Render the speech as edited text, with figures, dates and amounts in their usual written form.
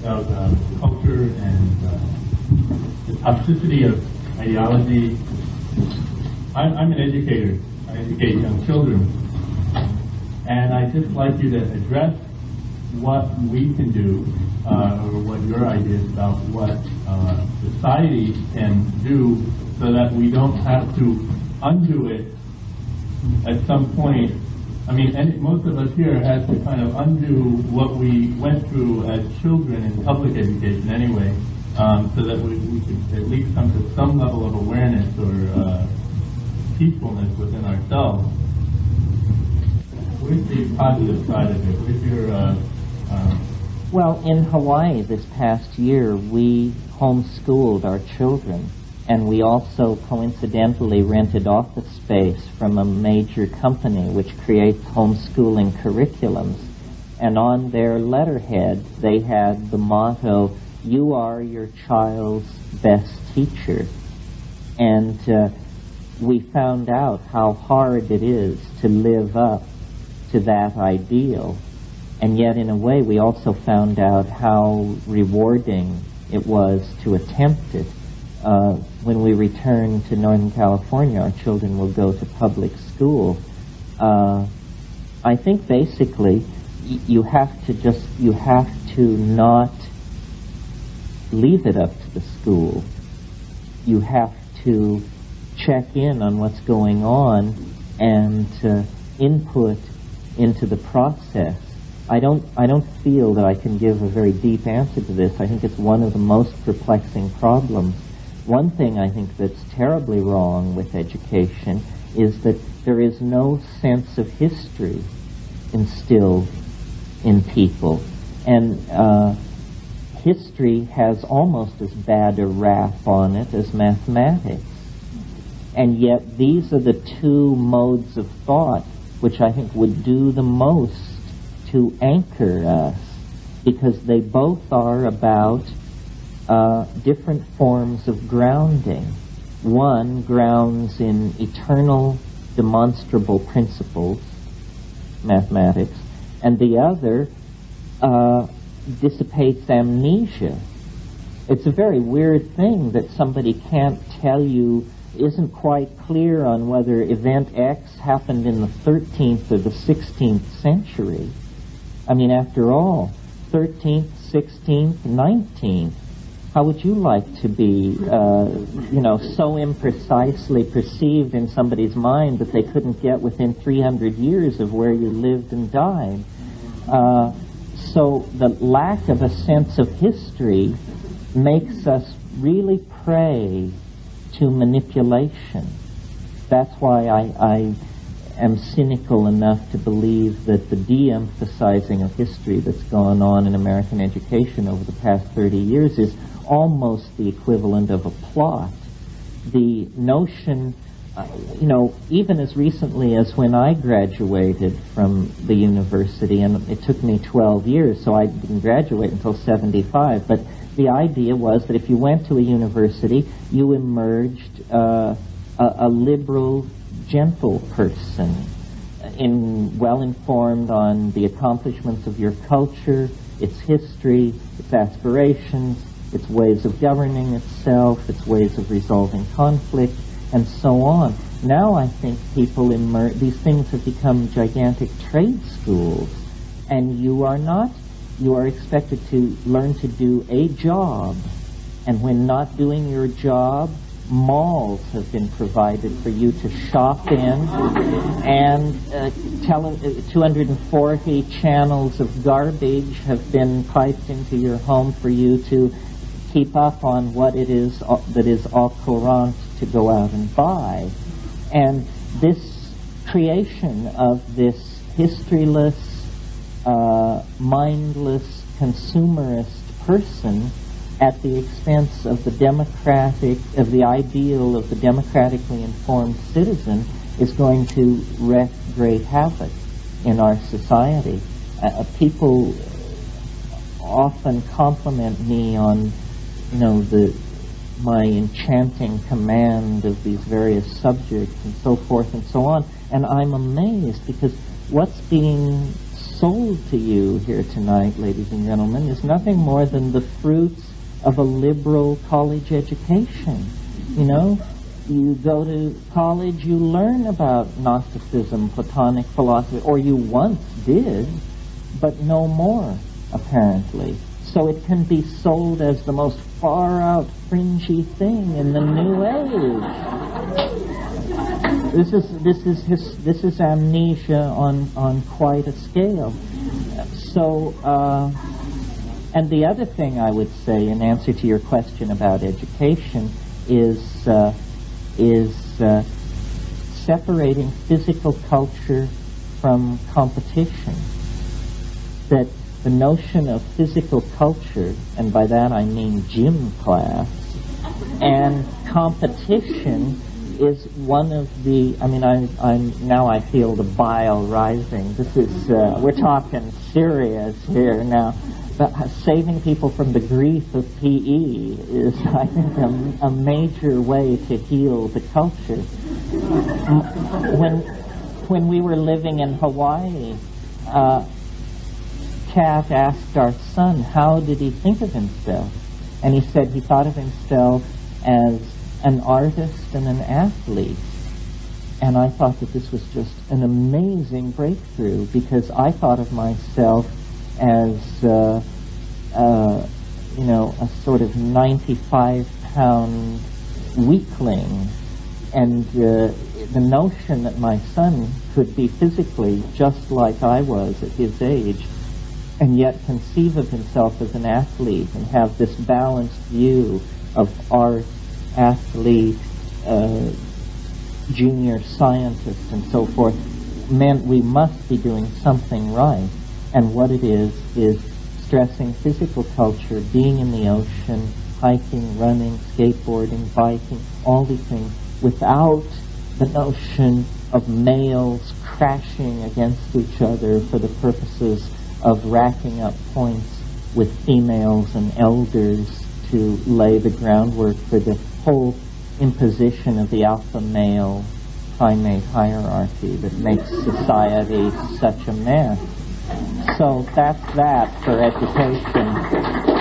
about culture and the toxicity of ideology. I'm an educator. I educate young children. And I'd just like you to address what we can do, or what your ideas about what society can do so that we don't have to undo it at some point. I mean, most of us here had to kind of undo what we went through as children in public education anyway, so that we could at least come to some level of awareness or peacefulness within ourselves. Where's the positive side of it? Where's your... Well, in Hawaii this past year, we homeschooled our children, and we also coincidentally rented office space from a major company which creates homeschooling curriculums. And on their letterhead, they had the motto, "You are your child's best teacher." And we found out how hard it is to live up to that ideal. And yet, in a way, we also found out how rewarding it was to attempt it. When we return to Northern California, our children will go to public school. I think basically you have to not leave it up to the school. You have to check in on what's going on and input into the process. I don't feel that I can give a very deep answer to this. I think it's one of the most perplexing problems. One thing I think that's terribly wrong with education is that there is no sense of history instilled in people. And history has almost as bad a rap on it as mathematics. And yet these are the two modes of thought which I think would do the most to anchor us, because they both are about different forms of grounding. One grounds in eternal demonstrable principles, mathematics, and the other dissipates amnesia. It's a very weird thing that somebody can't tell you, isn't quite clear on whether event X happened in the 13th or the 16th century. I mean, after all, 13th, 16th, 19th. How would you like to be, so imprecisely perceived in somebody's mind that they couldn't get within 300 years of where you lived and died? So the lack of a sense of history makes us really prey to manipulation. That's why I am cynical enough to believe that the de-emphasizing of history that's gone on in American education over the past 30 years is almost the equivalent of a plot. The notion, even as recently as when I graduated from the university, and it took me 12 years, so I didn't graduate until 75, but the idea was that if you went to a university, you emerged a liberal, gentle person, well-informed on the accomplishments of your culture, its history, its aspirations, its ways of governing itself, its ways of resolving conflict, and so on. Now I think people these things have become gigantic trade schools, and you are expected to learn to do a job, and when not doing your job, malls have been provided for you to shop in, and 240 channels of garbage have been piped into your home for you to keep up on what it is that is au courant to go out and buy. And this creation of this historyless, mindless, consumerist person at the expense of the ideal of the democratically informed citizen is going to wreak great havoc in our society. People often compliment me on, my enchanting command of these various subjects and so forth and so on, and I'm amazed because what's being sold to you here tonight, ladies and gentlemen, is nothing more than the fruits of a liberal college education. You know, you go to college, you learn about Gnosticism, Platonic philosophy, or you once did, but no more, apparently. So it can be sold as the most far-out, fringy thing in the new age. This is amnesia on quite a scale. So, and the other thing I would say in answer to your question about education is separating physical culture from competition. That the notion of physical culture, and by that I mean gym class, and competition is one of the, I mean, I feel the bile rising. This is, we're talking serious here now. But saving people from the grief of PE is, I think, a major way to heal the culture. When we were living in Hawaii, Kat asked our son, how did he think of himself? And he said he thought of himself as an artist and an athlete. And I thought that this was just an amazing breakthrough, because I thought of myself as, a sort of 95-pound weakling. And the notion that my son could be physically just like I was at his age, and yet conceive of himself as an athlete and have this balanced view of art, athlete, junior scientist, and so forth, meant we must be doing something right. And what it is stressing physical culture, being in the ocean, hiking, running, skateboarding, biking, all these things, without the notion of males crashing against each other for the purposes of racking up points with females and elders to lay the groundwork for the whole imposition of the alpha male primate hierarchy that makes society such a mess. So that's that for education.